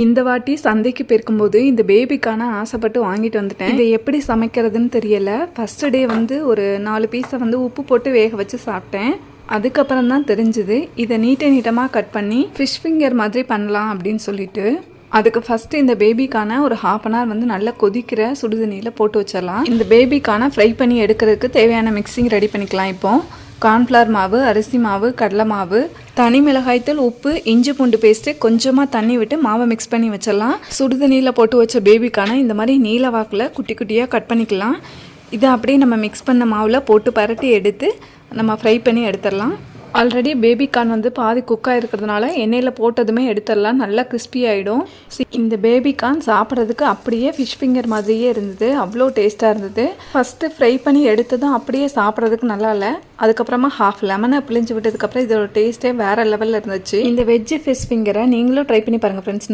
இந்த வாட்டி சந்தைக்கு போயிருக்கும்போது இந்த பேபிக்கான ஆசைப்பட்டு வாங்கிட்டு வந்துட்டேன். இதை எப்படி சமைக்கிறதுன்னு தெரியல. ஃபர்ஸ்ட் டே வந்து ஒரு 4 பீஸை வந்து உப்பு போட்டு வேக வச்சு சாப்பிட்டேன். அதுக்கப்புறம் தான் தெரிஞ்சுது இதை நீட்டமாக கட் பண்ணி ஃபிஷ் ஃபிங்கர் மாதிரி பண்ணலாம் அப்படின்னு சொல்லிட்டு. அதுக்கு ஃபஸ்ட்டு இந்த பேபிக்கான ஒரு 1/2 hour வந்து நல்லா கொதிக்கிற சுடுதண்ணியில் போட்டு வச்சிடலாம். இந்த பேபிக்கான ஃப்ரை பண்ணி எடுக்கிறதுக்கு தேவையான மிக்சிங் ரெடி பண்ணிக்கலாம். இப்போ கார்ன்ஃப்ளவர் மாவு, அரிசி மாவு, கடலை மாவு, தனி மிளகாய்த்தூள், உப்பு, இஞ்சி பூண்டு பேஸ்ட்டு, கொஞ்சமாக தண்ணி விட்டு மாவை மிக்ஸ் பண்ணி வச்சிடலாம். சுடுதண்ணியில் போட்டு வச்ச பேபிக்கான இந்த மாதிரி நீல வாக்கில் குட்டி குட்டியாக கட் பண்ணிக்கலாம். இதை அப்படியே நம்ம மிக்ஸ் பண்ண மாவில் போட்டு பரட்டி எடுத்து நம்ம ஃப்ரை பண்ணி எடுத்துடலாம். ஆல்ரெடி பேபிகார்ன் வந்து பாதி குக்காக இருக்கிறதுனால எண்ணெயில் போட்டதுமே எடுத்துடலாம். நல்லா கிறிஸ்பி ஆகிடும். இந்த பேபிகார்ன் சாப்பிட்றதுக்கு அப்படியே ஃபிஷ் ஃபிங்கர் மாதிரியே இருந்தது. அவ்வளோ டேஸ்ட்டாக இருந்தது. ஃபஸ்ட்டு ஃப்ரை பண்ணி எடுத்ததும் அப்படியே சாப்பிட்றதுக்கு நல்லா இல்லை. அதுக்கப்புறமா 1/2 லெமனை பிழிஞ்சு விட்டதுக்கப்புறம் இதோட டேஸ்ட்டே வேறு லெவலில் இருந்துச்சு. இந்த வெஜ்ஜு ஃபிஷ் ஃபிங்கரை நீங்களும் ட்ரை பண்ணி பாருங்கள் ஃப்ரெண்ட்ஸ்.